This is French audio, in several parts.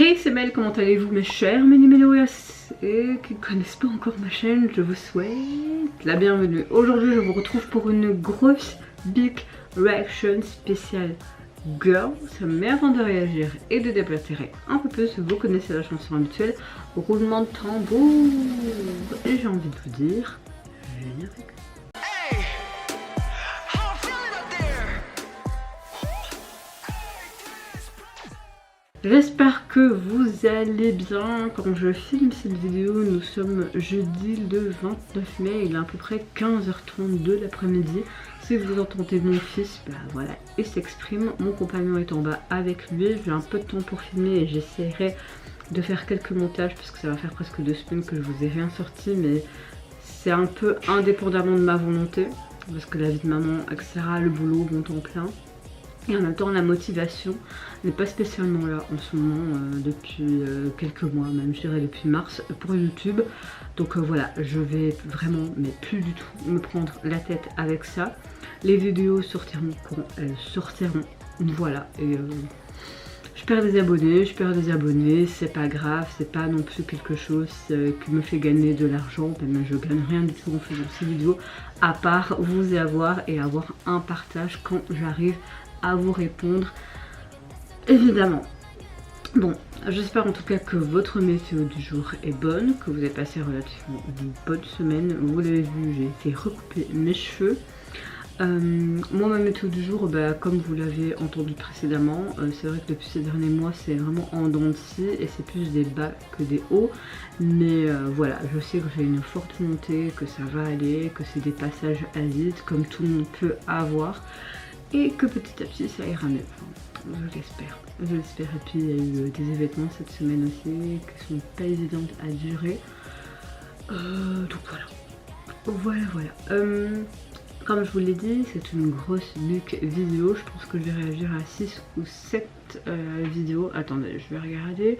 Hey, c'est Mel, comment allez-vous mes chers Méliméloïas et qui ne connaissent pas encore ma chaîne, je vous souhaite la bienvenue. Aujourd'hui je vous retrouve pour une grosse big reaction spéciale girl. Ça me met avant de réagir et de déblatérer un peu plus. Vous connaissez la chanson habituelle, roulement de tambour. Et j'ai envie de vous dire, générique. J'espère que vous allez bien. Quand je filme cette vidéo, nous sommes jeudi le 29 mai, il est à peu près 15h30 de l'après-midi. Si vous entendez mon fils, bah voilà, il s'exprime. Mon compagnon est en bas avec lui. J'ai un peu de temps pour filmer et j'essaierai de faire quelques montages parce que ça va faire presque 2 semaines que je vous ai rien sorti, mais c'est un peu indépendamment de ma volonté parce que la vie de maman, etc., le boulot, mon temps plein. Et en même temps, la motivation n'est pas spécialement là en ce moment, depuis quelques mois, même je dirais depuis mars, pour YouTube. Donc voilà, je vais vraiment, mais plus du tout, me prendre la tête avec ça. Les vidéos sortiront quand elles sortiront, voilà. Et je perds des abonnés, c'est pas grave, c'est pas non plus quelque chose qui me fait gagner de l'argent. Même je gagne rien du tout en faisant ces vidéos, à part vous avoir et avoir un partage quand j'arrive à vous répondre, évidemment. Bon, j'espère en tout cas que votre météo du jour est bonne, que vous avez passé relativement une bonne semaine. Vous l'avez vu, j'ai été recouper mes cheveux. Moi, ma météo du jour, bah, comme vous l'avez entendu précédemment, c'est vrai que depuis ces derniers mois c'est vraiment en dents de scie et c'est plus des bas que des hauts. Mais voilà, je sais que j'ai une forte montée, que ça va aller, que c'est des passages à vide comme tout le monde peut avoir. Et que petit à petit ça ira mieux, enfin, je l'espère. Et puis il y a eu des événements cette semaine aussi qui sont pas évidentes à durer, donc voilà. Comme je vous l'ai dit, c'est une grosse big vidéo. Je pense que je vais réagir à 6 ou 7 vidéos. Attendez, je vais regarder.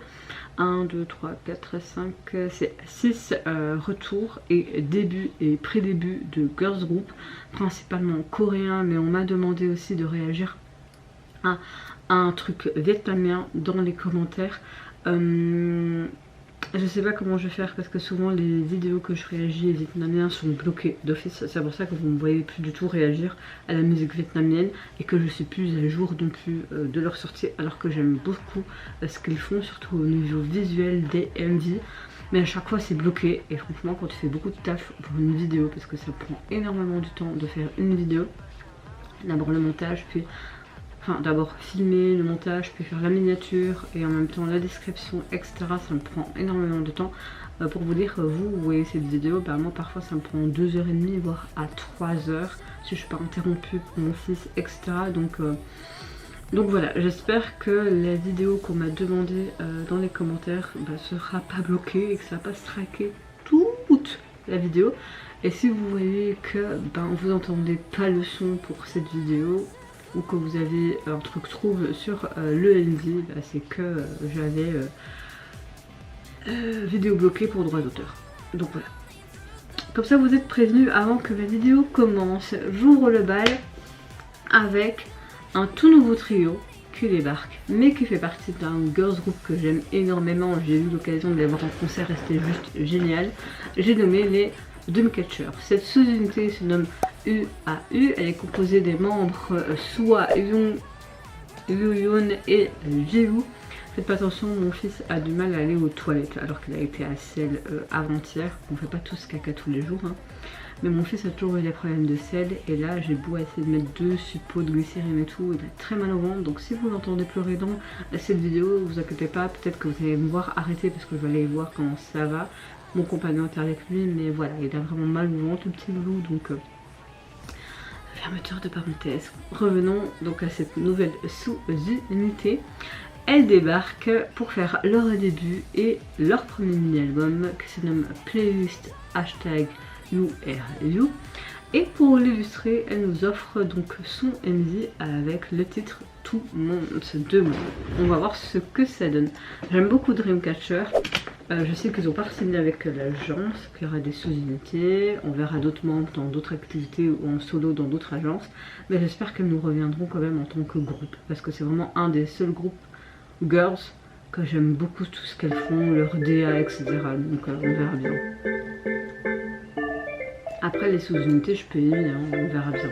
1, 2, 3, 4, 5, c'est 6 retours et début et pré-début de girls group, principalement coréen, mais on m'a demandé aussi de réagir à un truc vietnamien dans les commentaires. Je sais pas comment je vais faire parce que souvent les vidéos que je réagis vietnamiens sont bloquées d'office. C'est pour ça que vous ne me voyez plus du tout réagir à la musique vietnamienne et que je suis plus à jour non plus de leur sortie, alors que j'aime beaucoup ce qu'ils font, surtout au niveau visuel des MV. Mais à chaque fois c'est bloqué et franchement quand tu fais beaucoup de taf pour une vidéo, parce que ça prend énormément du temps de faire une vidéo, d'abord le montage, puis d'abord filmer le montage, puis faire la miniature et en même temps la description, etc. Ça me prend énormément de temps. Pour vous dire, vous voyez cette vidéo, bah moi parfois ça me prend 2h30 voire à 3h si je suis pas interrompue pour mon fils, etc. Donc voilà, j'espère que la vidéo qu'on m'a demandé dans les commentaires sera pas bloquée et que ça va pas straquer toute la vidéo. Et si vous voyez que vous entendez pas le son pour cette vidéo, ou que vous avez un truc trouve sur le LD, c'est que j'avais vidéo bloquée pour droit d'auteur. Donc voilà. Comme ça vous êtes prévenus avant que la vidéo commence. J'ouvre le bal avec un tout nouveau trio qui débarque, mais qui fait partie d'un girls group que j'aime énormément. J'ai eu l'occasion de les voir en concert et c'était juste génial. J'ai nommé les Dreamcatcher. Cette sous-unité se nomme UAU, elle est composée des membres Sua, Yoon et Jeou. Faites pas attention, mon fils a du mal à aller aux toilettes alors qu'il a été à selle avant-hier. On fait pas tous caca tous les jours, hein. Mais mon fils a toujours eu des problèmes de selle et là j'ai beau essayer de mettre 2 suppos de glycérine et tout, il a très mal au ventre. Donc si vous l'entendez pleurer dans cette vidéo, vous inquiétez pas, peut-être que vous allez me voir arrêter parce que je vais aller voir comment ça va. Mon compagnon est avec lui, mais voilà, il a vraiment mal au ventre, le petit loulou, donc fermeture de parenthèse. Revenons donc à cette nouvelle sous-unité. Elles débarquent pour faire leur début et leur premier mini-album qui se nomme Playlist #YouRU. Et pour l'illustrer, elle nous offre donc son MV avec le titre Tout monde de moi. On va voir ce que ça donne. J'aime beaucoup Dreamcatcher. Je sais qu'ils ont pas signé avec l'agence, qu'il y aura des sous-unités, on verra d'autres membres dans d'autres activités ou en solo dans d'autres agences. Mais j'espère qu'elles nous reviendront quand même en tant que groupe, parce que c'est vraiment un des seuls groupes girls que j'aime beaucoup tout ce qu'elles font, leur DA, etc. Donc on verra bien. Après les sous-unités, je peux aimer, hein, on verra bien.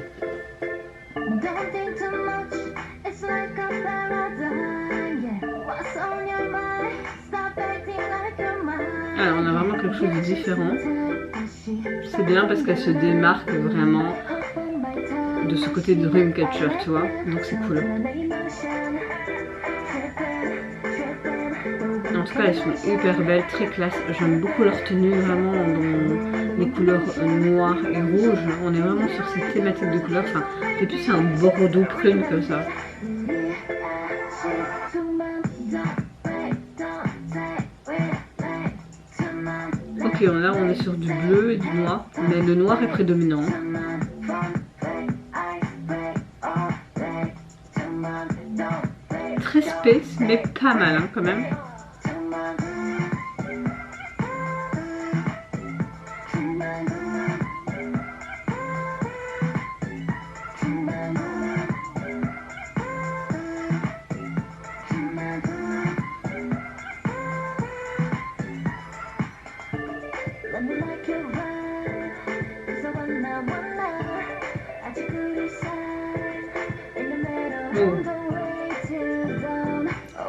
Alors on a vraiment quelque chose de différent. C'est bien parce qu'elle se démarque vraiment de ce côté de Dreamcatcher, tu vois. Donc c'est cool. En tout cas, elles sont hyper belles, très classe. J'aime beaucoup leur tenue, vraiment dans les couleurs noires et rouges. On est vraiment sur cette thématique de couleurs. Enfin, et puis c'est un bordeaux prune comme ça. Ok, là on est sur du bleu et du noir, mais le noir est prédominant. Très space, mais pas mal hein, quand même.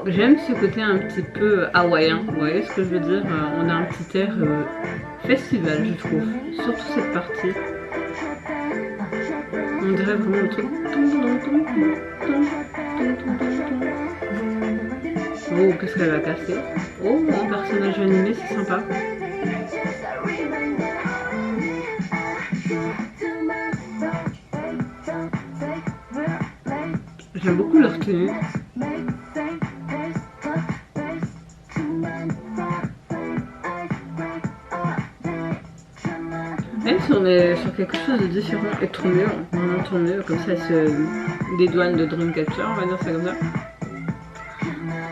J'aime ce côté un petit peu hawaïen, vous voyez ce que je veux dire? On a un petit air festival, je trouve, surtout cette partie. On dirait vraiment le truc. Oh, qu'est-ce qu'elle va casser? Oh, un personnage animé, c'est sympa. J'aime beaucoup leur tenue. Même si on est sur quelque chose de différent et trop mieux, vraiment trop mieux, comme ça elle se dédouane de Dreamcatcher, on va dire ça comme ça.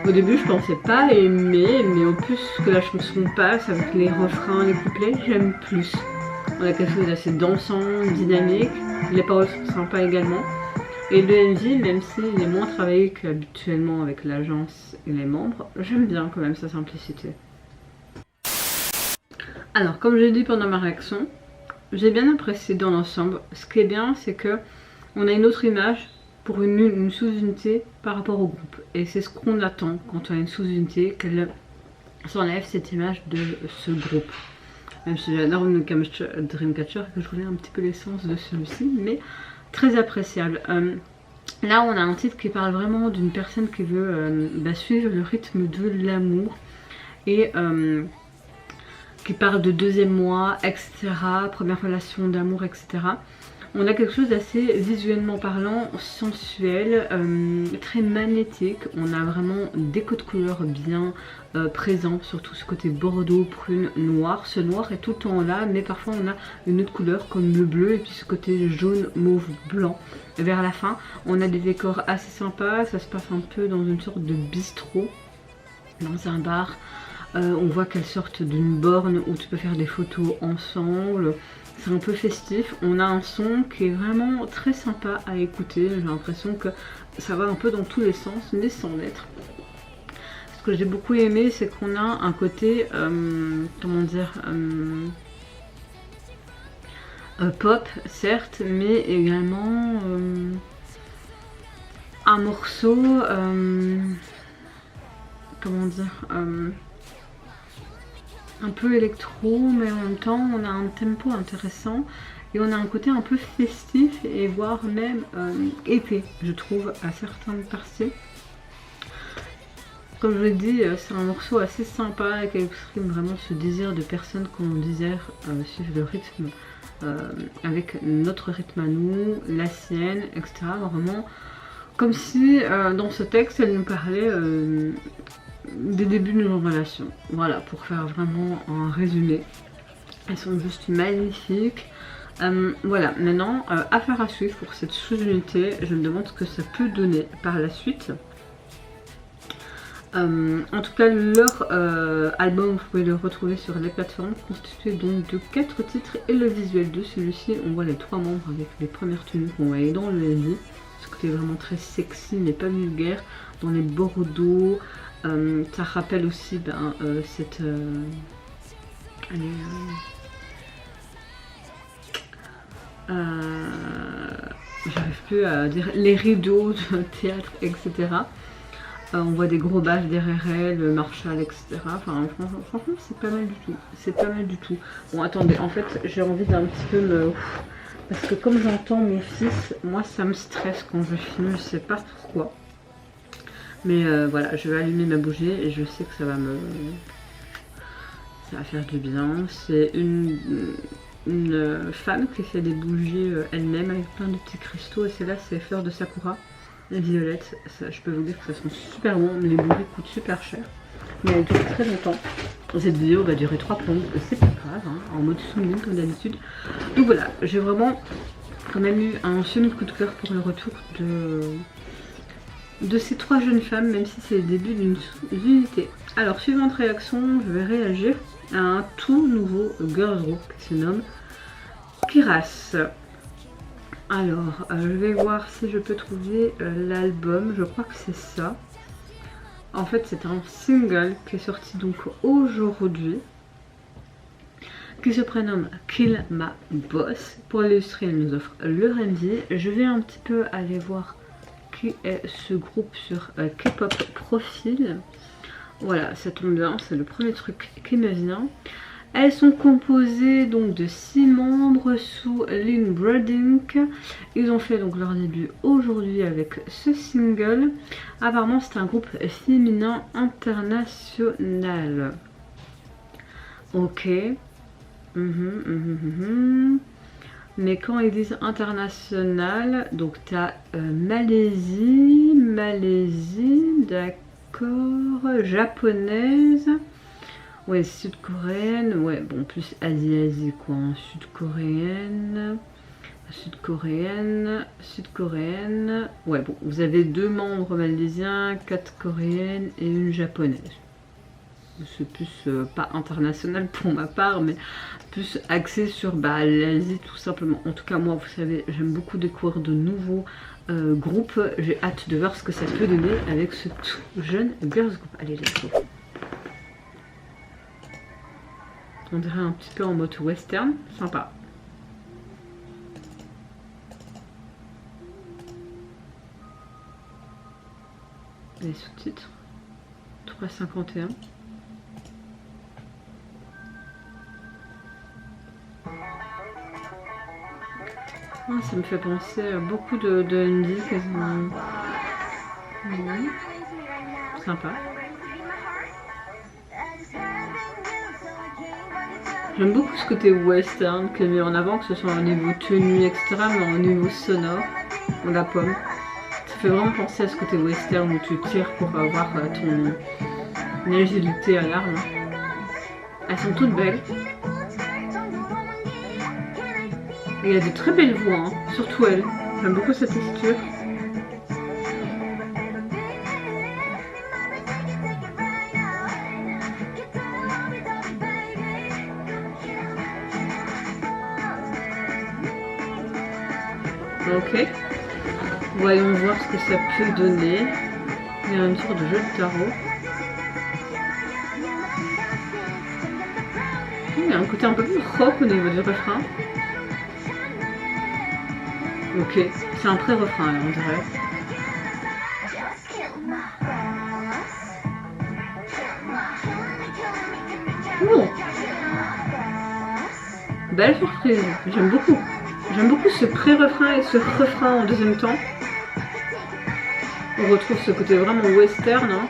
Au début je pensais pas aimer, mais au plus que la chanson passe avec les refrains, les couplets, j'aime plus. On a quelque chose d'assez dansant, dynamique, les paroles sont sympas également. Et le MV, même s'il est moins travaillé qu'habituellement avec l'agence et les membres, j'aime bien quand même sa simplicité. Alors comme j'ai dit pendant ma réaction, j'ai bien apprécié dans l'ensemble. Ce qui est bien, c'est que on a une autre image pour une sous-unité par rapport au groupe. Et c'est ce qu'on attend quand on a une sous-unité, qu'elle s'enlève cette image de ce groupe. Même si j'adore Dreamcatcher, que je voulais un petit peu l'essence de celui-ci, mais très appréciable. Là, on a un titre qui parle vraiment d'une personne qui veut suivre le rythme de l'amour et qui parle de deuxième mois, etc. Première relation d'amour, etc. On a quelque chose d'assez visuellement parlant, sensuel, très magnétique. On a vraiment des codes couleurs bien présents, surtout ce côté bordeaux, prune, noir. Ce noir est tout le temps là, mais parfois on a une autre couleur comme le bleu et puis ce côté jaune, mauve, blanc. Vers la fin, on a des décors assez sympas. Ça se passe un peu dans une sorte de bistrot, dans un bar. On voit qu'elles sortent d'une borne où tu peux faire des photos ensemble. C'est un peu festif. On a un son qui est vraiment très sympa à écouter. J'ai l'impression que ça va un peu dans tous les sens, mais sans l'être. Ce que j'ai beaucoup aimé, c'est qu'on a un côté, comment dire, pop, certes, mais également un morceau, comment dire, un peu électro, mais en même temps on a un tempo intéressant et on a un côté un peu festif et voire même épais, je trouve, à certaines parties. Comme je l'ai dit, c'est un morceau assez sympa et qui exprime vraiment ce désir de personne qu'on désire suivre le rythme avec notre rythme à nous, la sienne, etc. Vraiment comme si dans ce texte elle nous parlait des débuts de nos relations. Voilà, pour faire vraiment un résumé. Elles sont juste magnifiques. Voilà, maintenant, affaire à suivre pour cette sous-unité. Je me demande ce que ça peut donner par la suite. En tout cas, leur album, vous pouvez le retrouver sur les plateformes, constitué donc de 4 titres et le visuel de celui-ci. On voit les 3 membres avec les premières tenues qu'on voyait dans le MV. Ce côté vraiment très sexy mais pas vulgaire, dans les bordeaux, Ça rappelle aussi cette... allez, j'arrive plus à dire les rideaux de théâtre, etc. On voit des gros bâches derrière elle, Marshall, etc. Enfin, franchement, c'est pas mal du tout. C'est pas mal du tout. Bon, attendez, en fait, j'ai envie d'un petit peu me... Parce que comme j'entends mon fils, moi, ça me stresse quand je filme, je sais pas pourquoi. Mais voilà, je vais allumer ma bougie et je sais que ça va me... Ça va faire du bien. C'est une femme qui fait des bougies elle-même avec plein de petits cristaux. Et celle-là, c'est fleur de sakura. Violette, ça, je peux vous dire que ça sent super bon. Les bougies coûtent super cher, mais elles durent très longtemps. Cette vidéo va durer 3 plombes, c'est pas grave, hein, en mode souvenir comme d'habitude. Donc voilà, j'ai vraiment quand même eu un semi-coup de cœur pour le retour de ces 3 jeunes femmes, même si c'est le début d'une unité. Alors, suivante réaction, je vais réagir à un tout nouveau girls group qui se nomme Kiras. Alors, je vais voir si je peux trouver l'album, je crois que c'est ça. En fait, c'est un single qui est sorti donc aujourd'hui, qui se prénomme Kill My Boss. Pour l'illustrer, il nous offre le Renzi. Je vais un petit peu aller voir qui est ce groupe sur K-pop Profil. Voilà, ça tombe bien, c'est le premier truc qui me vient. Elles sont composées donc de 6 membres sous Lynn Brodink. Ils ont fait donc leur début aujourd'hui avec ce single. Apparemment c'est un groupe féminin international. Ok. Mais quand ils disent international, donc t'as Malaisie, d'accord, japonaise. Ouais, sud-coréenne, ouais, bon, plus Asie quoi, hein. Sud-coréenne, ouais, bon, vous avez 2 membres malaisiens, 4 coréennes et une japonaise. C'est plus, pas international pour ma part, mais plus axé sur l'Asie tout simplement. En tout cas, moi, vous savez, j'aime beaucoup découvrir de nouveaux groupes. J'ai hâte de voir ce que ça peut donner avec ce tout jeune girls group. Allez, let's go. On dirait un petit peu en mode western, sympa. Les sous-titres, 3,51. Ah, ça me fait penser à beaucoup de indie quasiment. Sympa. J'aime beaucoup ce côté western qui est mis en avant, que ce soit au niveau tenue, etc., mais au niveau sonore, la pomme. Ça fait vraiment penser à ce côté western où tu tires pour avoir ton agilité à l'arme. Elles sont toutes belles. Et il y a de très belles voix, hein, surtout elle. J'aime beaucoup cette texture. Ok, voyons voir ce que ça peut donner. Il y a une sorte de jeu de tarot. Il y a un côté un peu plus rock au niveau du refrain. Ok, c'est un pré-refrain on dirait. Oh, belle surprise, j'aime beaucoup. J'aime beaucoup ce pré-refrain et ce refrain en deuxième temps. On retrouve ce côté vraiment western. Hein.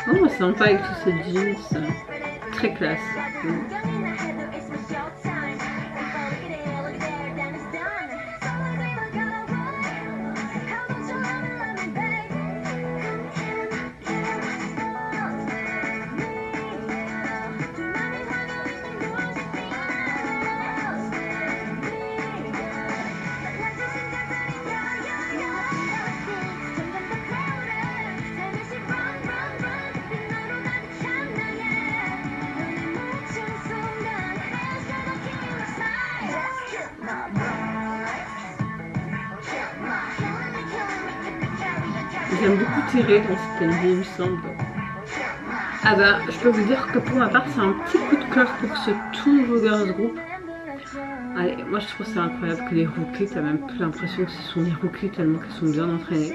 Oh, c'est sympa avec tous ces jeans. Très classe. quand même beaucoup tiré dans cette MV, il me semble. Ah bah, je peux vous dire que pour ma part, c'est un petit coup de cœur pour ce tout nouveau girls group. Allez, moi je trouve ça incroyable que les rookies, t'as même plus l'impression que ce sont des rookies tellement qu'elles sont bien entraînées.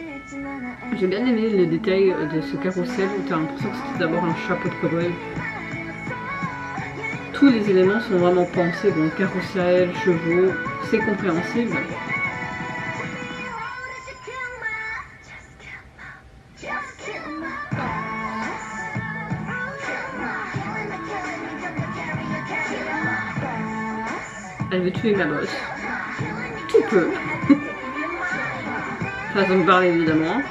J'ai bien aimé les détails de ce carrousel où t'as l'impression que c'était d'abord un chapeau de cow-boy. Tous les éléments sont vraiment pensés, donc carrousel, chevaux, c'est compréhensible. Elle veut tuer ma bosse. Tout peu. Façon de parler évidemment.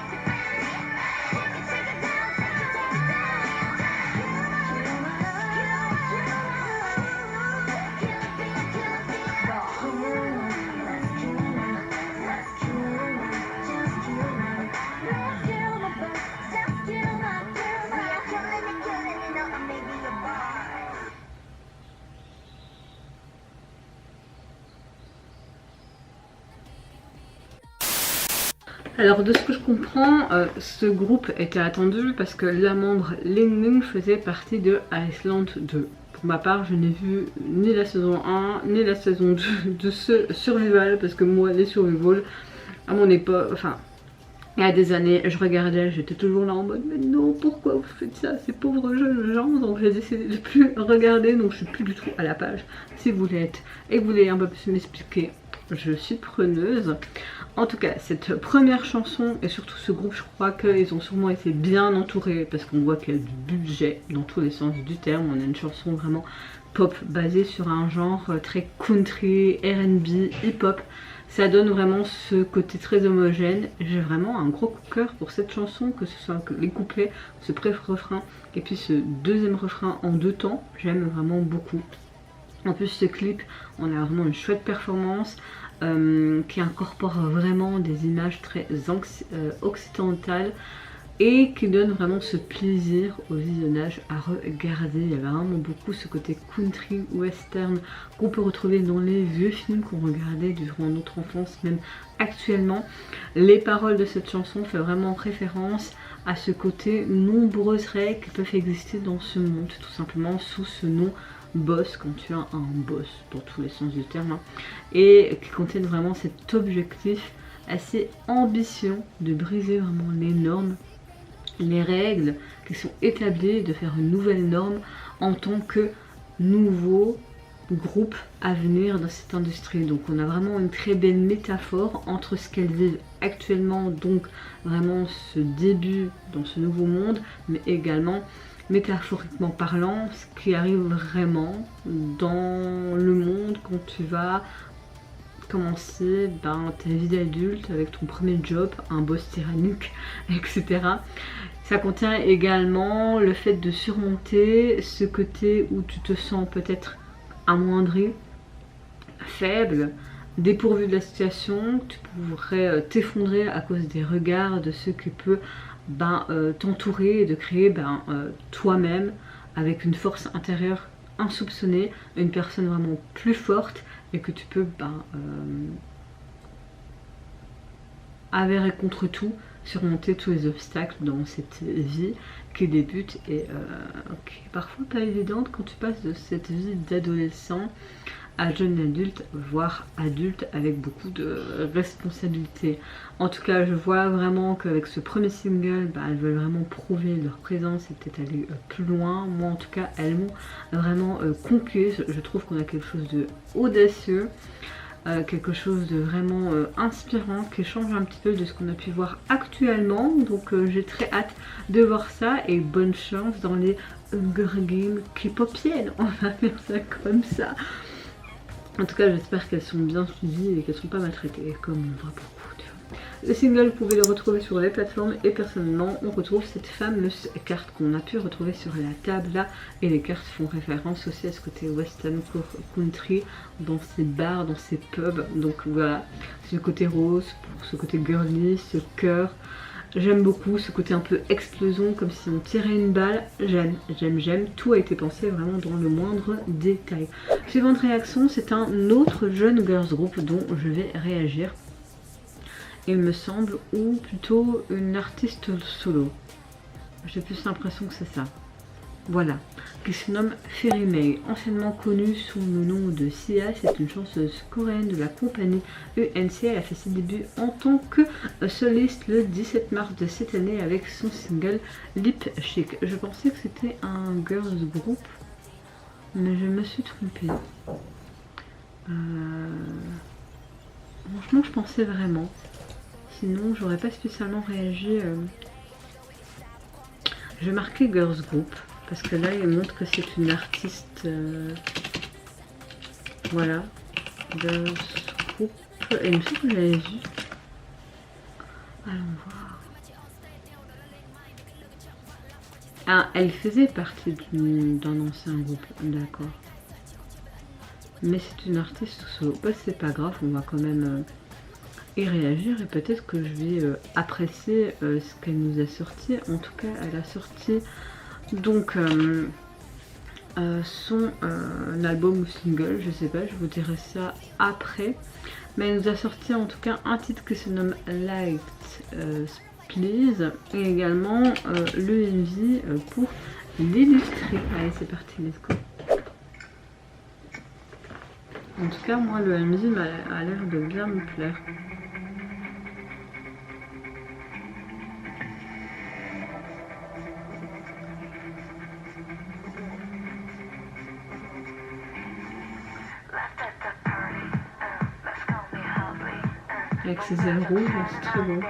Alors de ce que je comprends, ce groupe était attendu parce que la membre Ling Ling faisait partie de Iceland 2. Pour ma part, je n'ai vu ni la saison 1 ni la saison 2 de ce Survival parce que moi les Survival, à mon époque, enfin il y a des années, je regardais, j'étais toujours là en mode mais non, pourquoi vous faites ça, ces pauvres jeunes gens. Donc j'ai décidé de plus regarder, donc je suis plus du tout à la page. Si vous l'êtes et que vous voulez un peu plus m'expliquer, je suis preneuse. En tout cas, cette première chanson et surtout ce groupe, je crois qu'ils ont sûrement été bien entourés parce qu'on voit qu'il y a du budget dans tous les sens du terme. On a une chanson vraiment pop basée sur un genre très country, R&B, hip-hop. Ça donne vraiment ce côté très homogène. J'ai vraiment un gros coup de cœur pour cette chanson, que ce soit les couplets, ce pré-refrain et puis ce deuxième refrain en 2 temps. J'aime vraiment beaucoup. En plus, ce clip, on a vraiment une chouette performance. Qui incorpore vraiment des images très occidentales et qui donne vraiment ce plaisir au visionnage à regarder. Il y avait vraiment beaucoup ce côté country western qu'on peut retrouver dans les vieux films qu'on regardait durant notre enfance, même actuellement. Les paroles de cette chanson font vraiment référence à ce côté nombreuses règles qui peuvent exister dans ce monde, tout simplement sous ce nom boss, quand tu as un boss dans tous les sens du terme, hein, et qui contiennent vraiment cet objectif assez ambitieux de briser vraiment les normes, les règles qui sont établies, de faire une nouvelle norme en tant que nouveau groupe à venir dans cette industrie. Donc on a vraiment une très belle métaphore entre ce qu'elles vivent actuellement, donc vraiment ce début dans ce nouveau monde, mais également métaphoriquement parlant, ce qui arrive vraiment dans le monde quand tu vas commencer ta vie d'adulte avec ton premier job, un boss tyrannique, etc. Ça contient également le fait de surmonter ce côté où tu te sens peut-être amoindri, faible, dépourvu de la situation, tu pourrais t'effondrer à cause des regards de ceux qui peuvent t'entourer et de créer toi-même avec une force intérieure insoupçonnée, une personne vraiment plus forte et que tu peux avérer contre tout, surmonter tous les obstacles dans cette vie qui débute et qui est parfois pas évidente quand tu passes de cette vie d'adolescent à jeune adulte, voire adulte avec beaucoup de responsabilités. En tout cas, je vois vraiment qu'avec ce premier single, elles veulent vraiment prouver leur présence et peut-être aller plus loin. Moi en tout cas, elles m'ont vraiment conquise. Je trouve qu'on a quelque chose de audacieux, quelque chose de vraiment inspirant qui change un petit peu de ce qu'on a pu voir actuellement. Donc j'ai très hâte de voir ça et bonne chance dans les Hunger Games K-popiennes. On va faire ça comme ça. En tout cas, j'espère qu'elles sont bien suivies et qu'elles sont pas maltraitées, comme on voit beaucoup. Tu vois. Le single, vous pouvez le retrouver sur les plateformes et personnellement, on retrouve cette fameuse carte qu'on a pu retrouver sur la table là. Et les cartes font référence aussi à ce côté western country, dans ces bars, dans ces pubs. Donc voilà, ce côté rose, pour ce côté girly, ce cœur. J'aime beaucoup ce côté un peu explosion, comme si on tirait une balle. J'aime. Tout a été pensé vraiment dans le moindre détail. Suivante réaction, c'est un autre jeune girls group dont je vais réagir. il me semble, ou plutôt une artiste solo. J'ai plus l'impression que c'est ça. Voilà, qui se nomme Ferry May, anciennement connue sous le nom de Sia. C'est une chanteuse coréenne de la compagnie UNC. Elle a fait ses débuts en tant que soliste le 17 mars de cette année avec son single Lip Chic. Je pensais que c'était un girls group, mais je me suis trompée. Franchement, je pensais vraiment. Sinon, j'aurais pas spécialement réagi. Je vais marquer girls group. Parce que là, il montre que c'est une artiste, voilà, de ce groupe. Et il me semble que j'avais vu. Allons voir. Ah, elle faisait partie d'un ancien groupe, d'accord. Mais c'est une artiste solo. Bah, c'est pas grave, on va quand même y réagir. Et peut-être que je vais apprécier ce qu'elle nous a sorti. En tout cas, elle a sorti... Donc son album ou single, je sais pas, je vous dirai ça après. Mais elle nous a sorti en tout cas un titre qui se nomme Light Please et également le MV pour l'illustrer. Allez, c'est parti, let's go. En tout cas, moi le MV a l'air de bien me plaire. Avec ses ailes rouges, c'est très beau.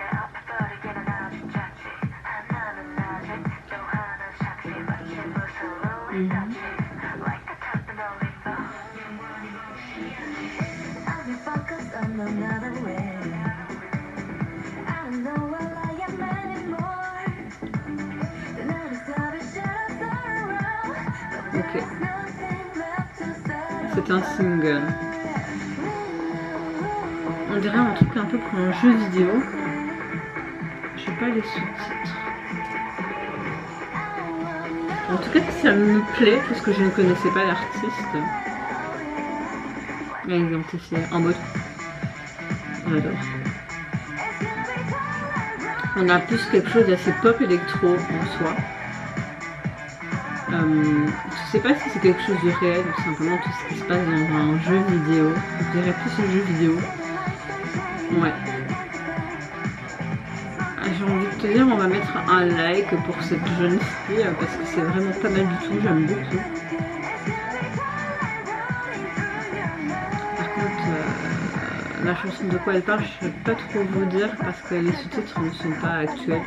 Ok. C'est un single. On dirait un truc un peu pour un jeu vidéo. Je sais pas les sous-titres. En tout cas, ça me plaît parce que je ne connaissais pas l'artiste. À identifier en mode. J'adore. On a plus quelque chose d'assez pop électro en soi. Je sais pas si c'est quelque chose de réel ou simplement tout ce qui se passe dans un jeu vidéo. Je dirais plus un jeu vidéo. Ouais. J'ai envie de te dire, on va mettre un like pour cette jeune fille parce que c'est vraiment pas mal du tout, j'aime beaucoup. Par contre, la chanson de quoi elle parle, je ne peux pas trop vous dire parce que les sous-titres ne sont pas actuels.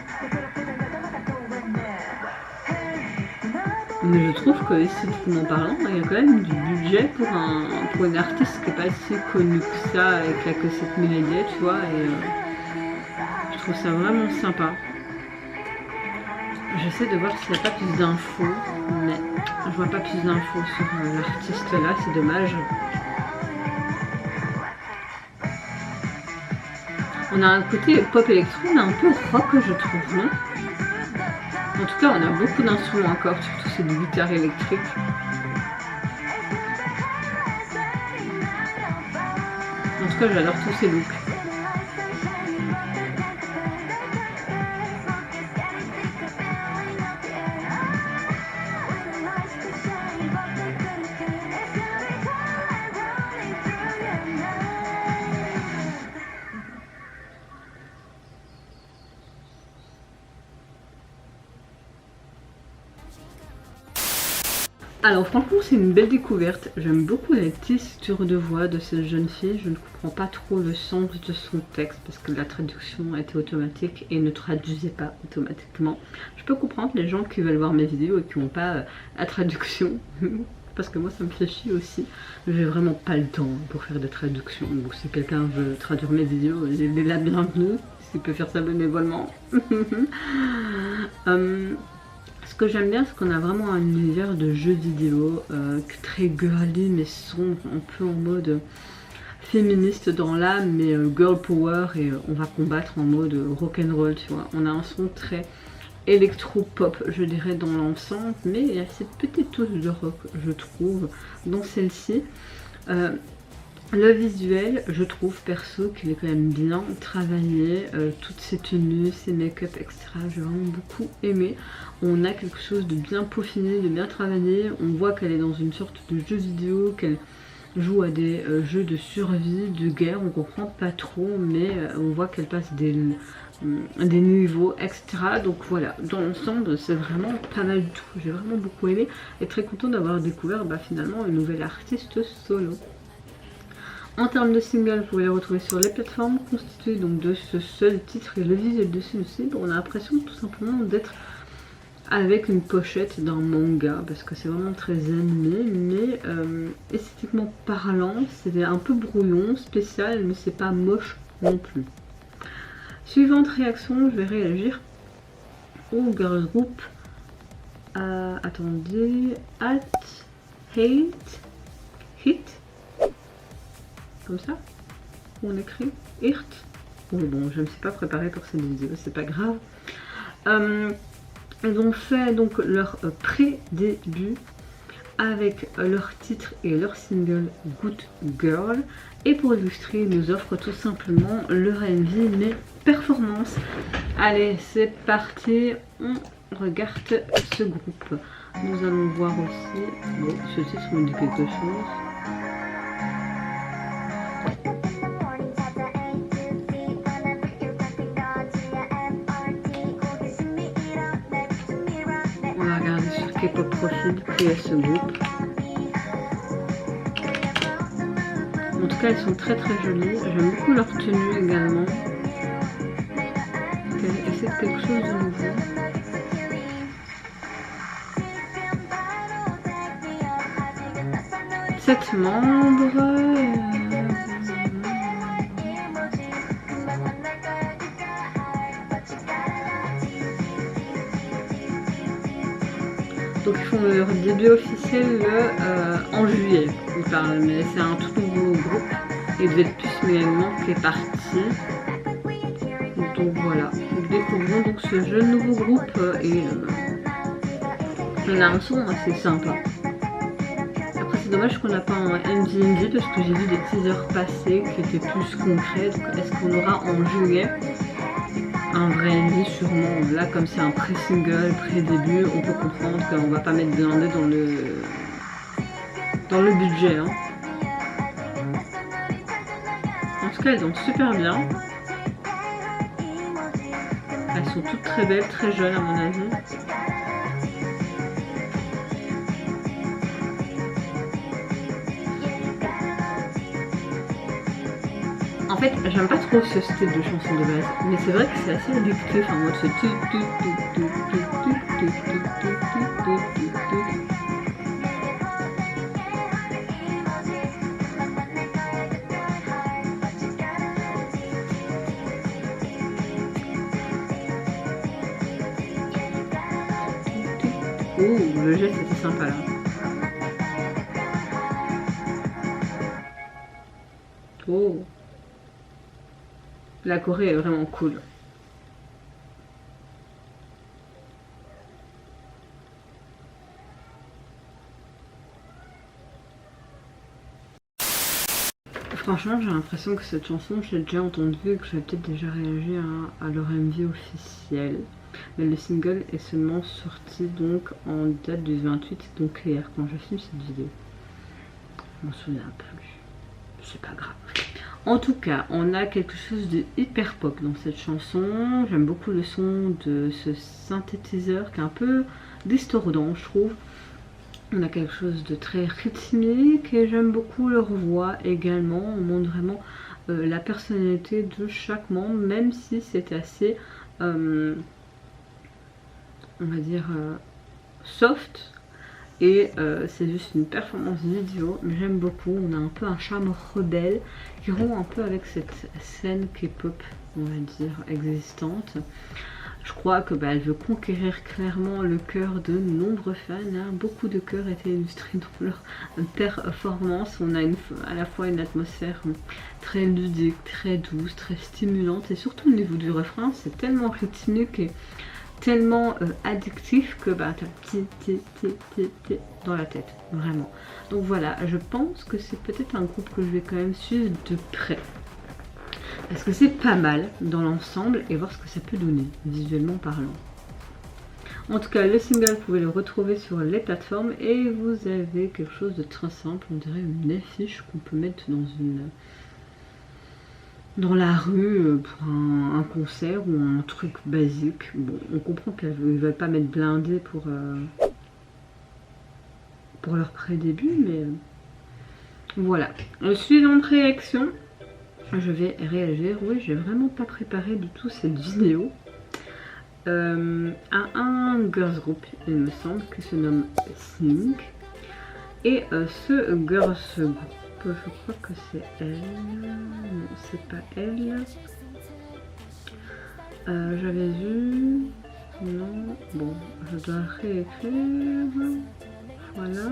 Mais je trouve que esthétiquement parlant, il y a quand même du budget pour une artiste qui n'est pas si connue que ça, avec la que cette mélodie, tu vois, et je trouve ça vraiment sympa. J'essaie de voir s'il n'y a pas plus d'infos, mais je vois pas plus d'infos sur l'artiste là, c'est dommage. On a un côté pop électro, mais un peu rock, je trouve, non? En tout cas, on a beaucoup d'instruments encore, surtout c'est des guitares électriques. En tout cas, j'adore tous ces looks. Alors franchement c'est une belle découverte, j'aime beaucoup la texture de voix de cette jeune fille, je ne comprends pas trop le sens de son texte parce que la traduction était automatique et ne traduisait pas automatiquement. Je peux comprendre les gens qui veulent voir mes vidéos et qui n'ont pas la traduction, parce que moi ça me fait chier aussi, j'ai vraiment pas le temps pour faire des traductions, donc si quelqu'un veut traduire mes vidéos, il est la bienvenue, s'il peut faire ça bénévolement. Ce que j'aime bien, c'est qu'on a vraiment un univers de jeux vidéo très girly mais sombre, un peu en mode féministe dans l'âme, mais girl power, et on va combattre en mode rock'n'roll, tu vois. On a un son très électro-pop, je dirais, dans l'ensemble, mais il y a cette petite touche de rock, je trouve, dans celle-ci. Le visuel, je trouve perso qu'il est quand même bien travaillé, toutes ses tenues, ses make-up, etc. J'ai vraiment beaucoup aimé. On a quelque chose de bien peaufiné, de bien travaillé. On voit qu'elle est dans une sorte de jeu vidéo, qu'elle joue à des jeux de survie, de guerre. On comprend pas trop, mais on voit qu'elle passe des niveaux, etc. Donc voilà, dans l'ensemble, c'est vraiment pas mal du tout. J'ai vraiment beaucoup aimé et très content d'avoir découvert finalement une nouvelle artiste solo. En termes de single, vous pouvez les retrouver sur les plateformes, constituées donc de ce seul titre et le visuel dessus aussi. On a l'impression tout simplement d'être avec une pochette d'un manga, parce que c'est vraiment très animé, mais esthétiquement parlant, c'est un peu brouillon, spécial, mais c'est pas moche non plus. Suivante réaction, je vais réagir au girl group. Attendez, Hit, comme ça, on écrit Hirt. Oui, bon, je ne me suis pas préparée pour cette vidéo, c'est pas grave. Ils ont fait donc leur pré-début avec leur titre et leur single Good Girl. Et pour illustrer, ils nous offrent tout simplement leur MV, mais performance. Allez, c'est parti, on regarde ce groupe. Nous allons voir aussi, bon, ce titre me dit quelque chose. On va regarder sur K-pop Profil qui est ce groupe. En tout cas, elles sont très très jolies. J'aime beaucoup leur tenue également. Elles essaient de quelque chose de nouveau. Sept membres. Donc ils font leur début officiel en juillet, ils parlent, mais c'est un tout nouveau groupe et vous êtes plus également qui est parti. Donc voilà, nous découvrons donc ce jeune nouveau groupe et on a un son assez sympa. Après c'est dommage qu'on n'a pas un MV parce que j'ai vu des teasers passer qui étaient plus concrets. Donc est-ce qu'on aura en juillet un vrai MV? Sûrement. Là comme c'est un pré-single, pré-début, on peut comprendre qu'on va pas mettre blindé dans le budget. Hein. En tout cas elles dansent super bien. Elles sont toutes très belles, très jeunes à mon avis. En fait, j'aime pas trop ce style de chanson de base, mais c'est vrai que c'est assez addictif en mode ce oh, le geste était sympa là. Oh. La Corée est vraiment cool. Franchement, j'ai l'impression que cette chanson, je l'ai déjà entendue et que j'avais peut-être déjà réagi à leur MV officiel. Mais le single est seulement sorti donc en date du 28, donc hier, quand je filme cette vidéo. Je m'en souviens plus. C'est pas grave. En tout cas, on a quelque chose de hyper pop dans cette chanson. J'aime beaucoup le son de ce synthétiseur qui est un peu discordant, je trouve. On a quelque chose de très rythmique et j'aime beaucoup leur voix également. On montre vraiment la personnalité de chaque membre, même si c'est assez, on va dire, soft. Et c'est juste une performance vidéo, mais j'aime beaucoup. On a un peu un charme rebelle qui rompt un peu avec cette scène K-pop, on va dire, existante. Je crois que elle veut conquérir clairement le cœur de nombreux fans. Hein. Beaucoup de cœurs étaient illustrés dans leur performance. On a à la fois une atmosphère très ludique, très douce, très stimulante. Et surtout au niveau du refrain, c'est tellement rythmique et tellement addictif que bah, t'as dans la tête, vraiment. Donc voilà, je pense que c'est peut-être un groupe que je vais quand même suivre de près. Parce que c'est pas mal dans l'ensemble et voir ce que ça peut donner, visuellement parlant. En tout cas, le single, vous pouvez le retrouver sur les plateformes et vous avez quelque chose de très simple, on dirait une affiche qu'on peut mettre dans la rue pour un concert ou un truc basique. Bon, on comprend qu'ils ne veulent pas mettre blindé pour leur pré-début, mais voilà. Suivante réaction, je vais réagir. Oui, j'ai vraiment pas préparé du tout cette vidéo. À un girls group, il me semble, qui se nomme Sing. Et ce girls group, je crois que c'est elle. Non, c'est pas elle. J'avais vu. Non, bon, je dois réécrire. Voilà.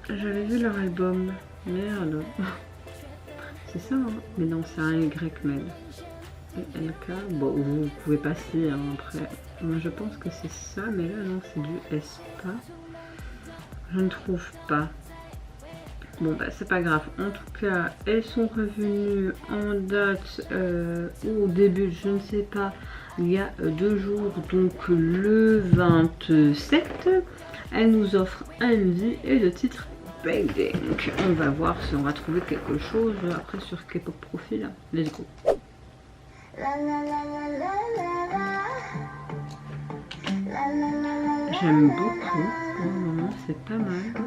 J'avais vu leur album. Merde. C'est ça, hein? Mais non, c'est un Y même. LK. Bon, vous pouvez passer hein, après. Moi, je pense que c'est ça, mais là, non, c'est du SPA. Je ne trouve pas. Bon, bah, c'est pas grave. En tout cas, elles sont revenues en date au début, je ne sais pas, il y a 2 jours, donc le 27. Elles nous offrent un MV et le titre Bathing. On va voir si on va trouver quelque chose après sur K-pop Profil. Let's go. J'aime beaucoup. Pour le moment, c'est pas mal. Oh.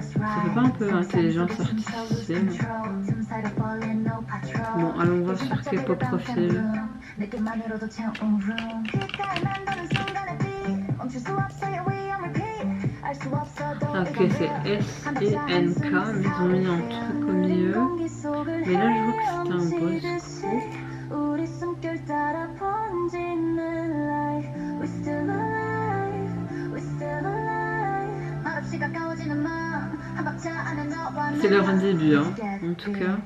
C'est pas un peu intelligence artificielle. Bon, allons voir sur K-pop Profil. Ok, c'est S-E-N-K, mais ils ont mis un truc au milieu. Mais là, je vois que c'est un boss group. C'est leur début, hein, en tout cas.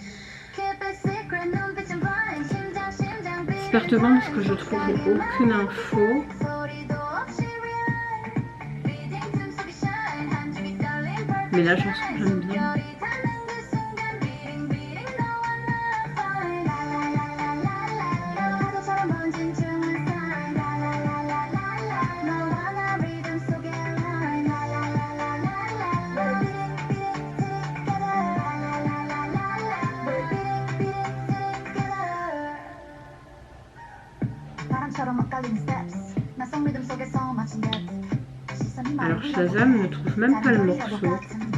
C'est perturbant parce que je trouve aucune info. Mais la chanson, j'aime bien. Alors Shazam ne trouve même pas le morceau. Je ne trouve pas.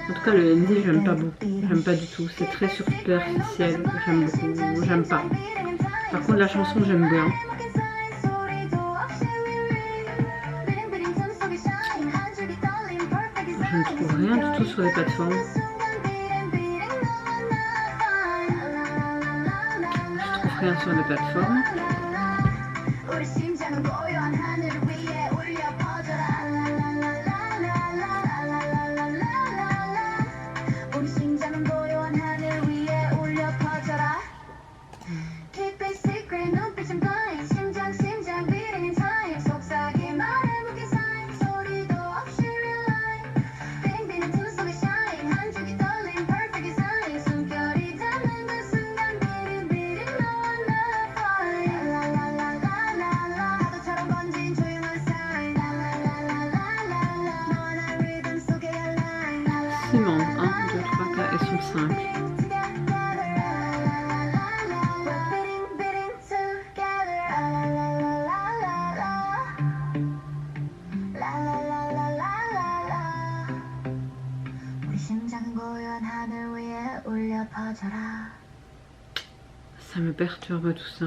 En tout cas, le MD, j'aime pas beaucoup. J'aime pas du tout. C'est très superficiel. J'aime beaucoup. J'aime pas. Par contre, la chanson, j'aime bien. Je ne trouve rien du tout sur les plateformes. Je trouve rien sur les plateformes. Membres 1, 2, 3, 4 et sont 5. Ça me perturbe tout ça.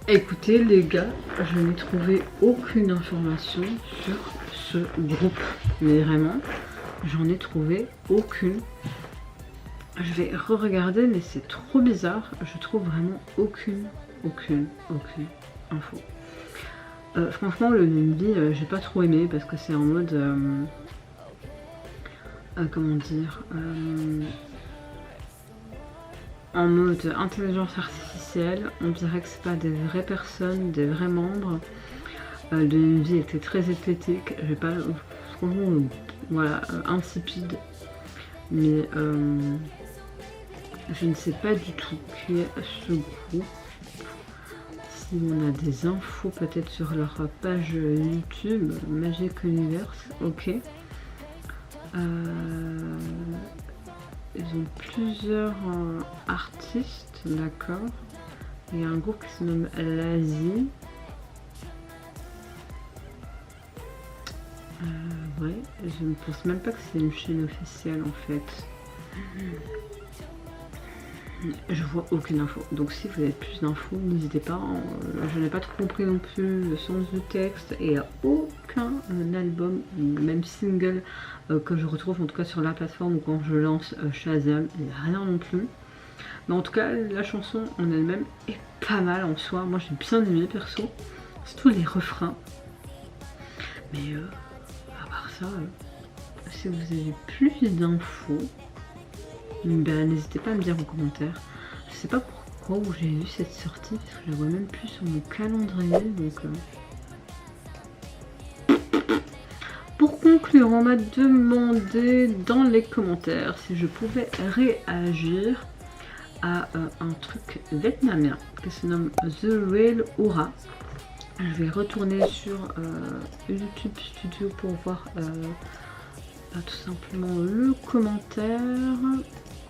Écoutez les gars, je n'ai trouvé aucune information sur ce groupe. Mais vraiment, j'en ai trouvé aucune. Je vais re-regarder, mais c'est trop bizarre. Je trouve vraiment aucune info. Franchement, le NIMBY, j'ai pas trop aimé parce que c'est en mode... comment dire en mode intelligence artificielle. On dirait que c'est pas des vraies personnes, des vrais membres. Le NIMBY était très esthétique. J'ai pas... Franchement, voilà, insipide. Mais... je ne sais pas du tout qui est ce groupe. Si on a des infos peut-être sur leur page YouTube, Magic Universe, ok. Ils ont plusieurs artistes, d'accord. Il y a un groupe qui se nomme l'Asie. Ouais, je ne pense même pas que c'est une chaîne officielle en fait. Je vois aucune info, donc si vous avez plus d'infos, n'hésitez pas. Je n'ai pas trop compris non plus le sens du texte et il n'y a aucun album, même single que je retrouve en tout cas sur la plateforme ou quand je lance Shazam, il n'y a rien non plus. Mais en tout cas, la chanson en elle-même est pas mal en soi. Moi j'ai bien aimé perso, surtout les refrains. Mais à part ça, si vous avez plus d'infos, ben, n'hésitez pas à me dire en commentaire. Je sais pas pourquoi où j'ai vu cette sortie, parce que je la vois même plus sur mon calendrier. Donc, pour conclure, on m'a demandé dans les commentaires si je pouvais réagir à un truc vietnamien qui se nomme The Real Aura. Je vais retourner sur YouTube Studio pour voir tout simplement le commentaire.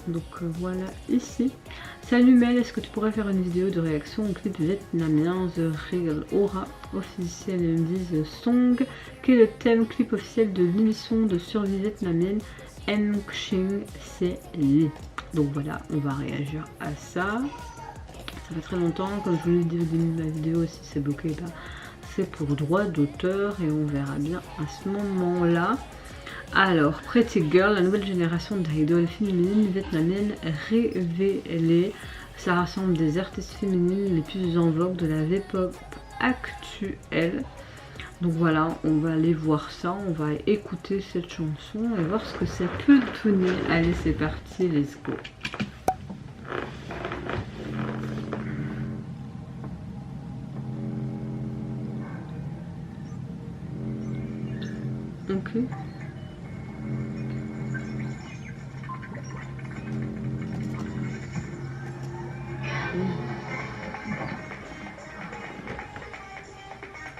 Donc voilà ici. Salut Mel, est-ce que tu pourrais faire une vidéo de réaction au clip vietnamien The Real Aura officiel MV The Song, qui est le thème clip officiel de l'émission de survie vietnamienne Em Chinh Se. Donc voilà, on va réagir à ça. Ça fait très longtemps, comme je vous l'ai dit au début de la vidéo, si c'est bloqué, bah, c'est pour droit d'auteur et on verra bien à ce moment-là. Alors, Pretty Girl, la nouvelle génération d'idoles féminines vietnamiennes révélée. Ça rassemble des artistes féminines les plus en vogue de la V-pop actuelle. Donc voilà, on va aller voir ça, on va écouter cette chanson et voir ce que ça peut donner. Allez, c'est parti, let's go. Ok.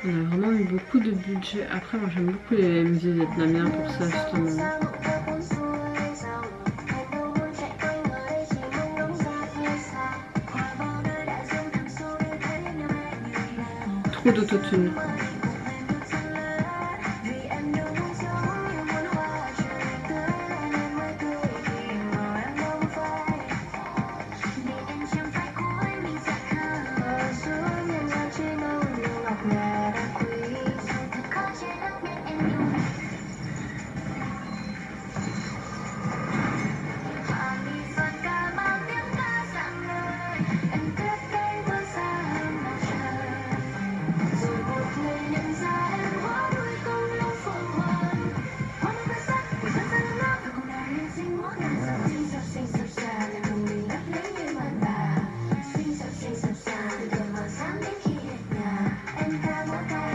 On a vraiment eu beaucoup de budget. Après, moi j'aime beaucoup les MV vietnamiens pour ça justement. Trop d'autotune.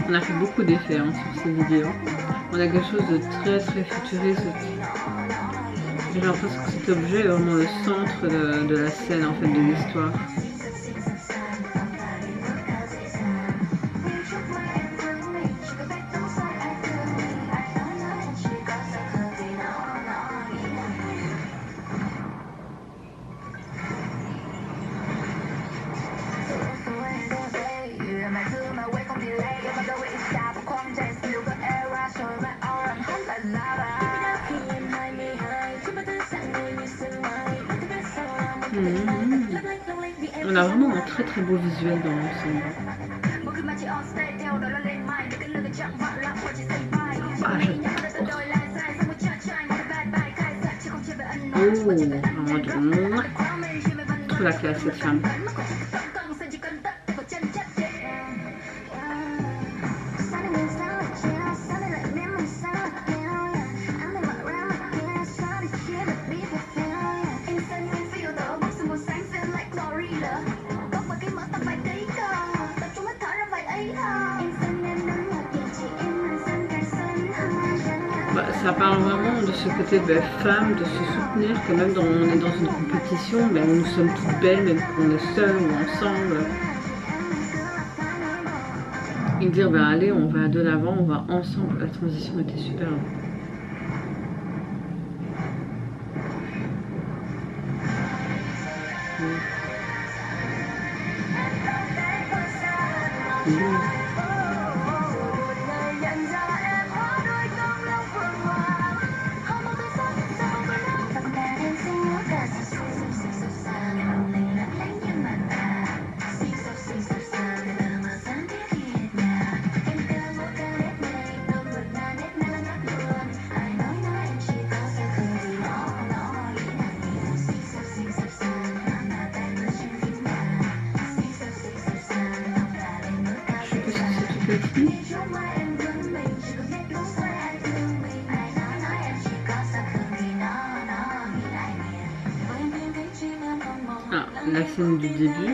On a fait beaucoup d'effets sur ces vidéos. On a quelque chose de très futuriste. J'ai l'impression que cet objet est vraiment le centre de la scène en fait, de l'histoire. On a vraiment un très très beau visuel dans l'ensemble. Ah, j'adore. Oh, trop la classe cette femme. Ça parle vraiment de ce côté femme, de se soutenir, que même on est dans une compétition, où nous sommes toutes belles, même qu'on est seules ou ensemble. Et dire allez, on va de l'avant, on va ensemble. La transition était super. Ah, la scène du début.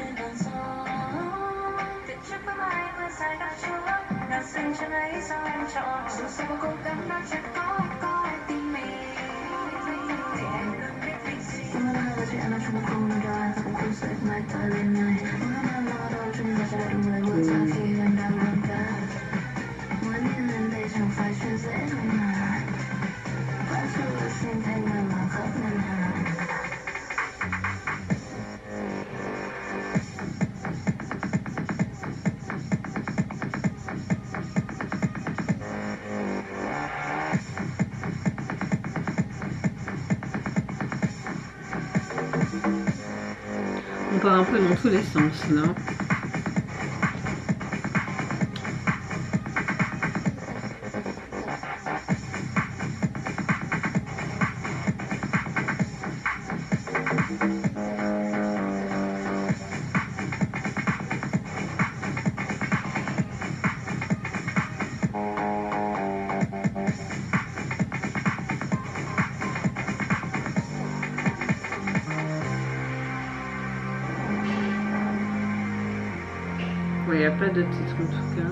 On part un peu dans tous les sens là. Il n'y a pas de titre en tout cas.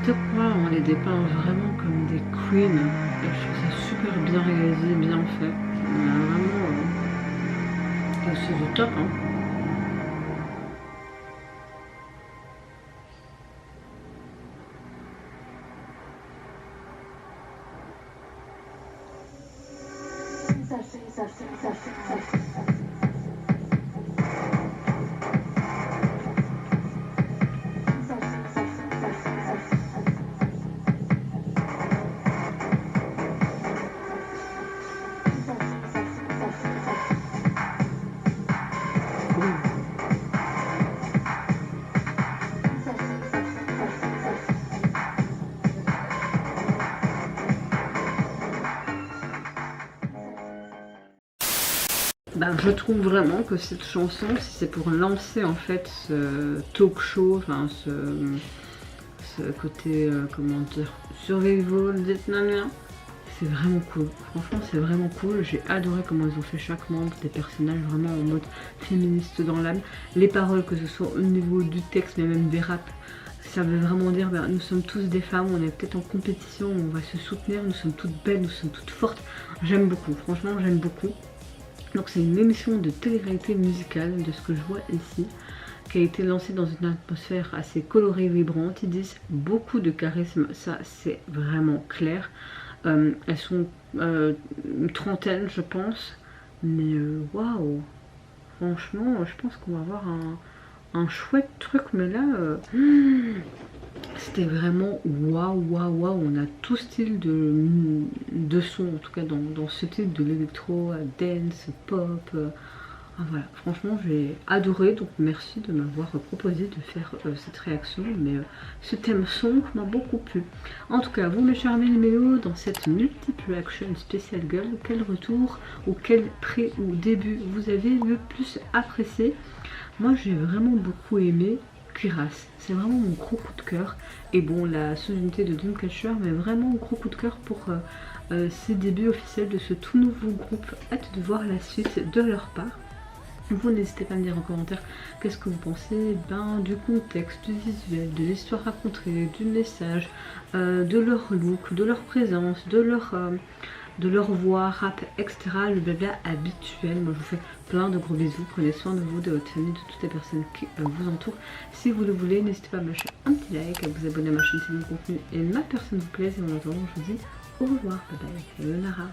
De quoi on les dépeint vraiment comme des queens. Et je trouve ça super bien réalisé, bien fait. Vraiment, c'est du top. Hein. Je trouve vraiment que cette chanson, si c'est pour lancer en fait ce talk show, enfin ce côté, comment dire, survival vietnamien, c'est vraiment cool. Franchement, c'est vraiment cool. J'ai adoré comment ils ont fait chaque membre des personnages vraiment en mode féministe dans l'âme. Les paroles, que ce soit au niveau du texte, mais même des raps, ça veut vraiment dire nous sommes tous des femmes, on est peut-être en compétition, on va se soutenir, nous sommes toutes belles, nous sommes toutes fortes. J'aime beaucoup, franchement, j'aime beaucoup. Donc c'est une émission de télé-réalité musicale, de ce que je vois ici, qui a été lancée dans une atmosphère assez colorée et vibrante. Ils disent beaucoup de charisme, ça c'est vraiment clair. Elles sont une trentaine je pense, mais waouh, franchement je pense qu'on va avoir un chouette truc, mais là, c'était vraiment waouh, waouh, waouh. On a tout style de son, en tout cas dans ce type de l'électro, dance, pop. Voilà, franchement j'ai adoré, donc merci de m'avoir proposé de faire cette réaction, mais ce thème son m'a beaucoup plu. En tout cas, vous mes chers mélos, dans cette multiple action spéciale girl, quel retour ou quel pré ou début vous avez le plus apprécié? Moi j'ai vraiment beaucoup aimé Cuirasse, c'est vraiment mon gros coup de cœur. Et bon, la sous-unité de Dreamcatcher, mais vraiment gros coup de cœur pour ces débuts officiels de ce tout nouveau groupe. Hâte de voir la suite de leur part. Vous n'hésitez pas à me dire en commentaire qu'est-ce que vous pensez du contexte, du visuel, de l'histoire racontée, du message, de leur look, de leur présence, de leur voix, rap, etc. Le blabla habituel. Moi je vous fais plein de gros bisous, prenez soin de vous, de votre famille, de toutes les personnes qui vous entourent. Si vous le voulez, n'hésitez pas à me lâcher un petit like, à vous abonner à ma chaîne si mon contenu et ma personne vous plaise. Et en attendant, je vous dis au revoir, bye bye, Sayonara.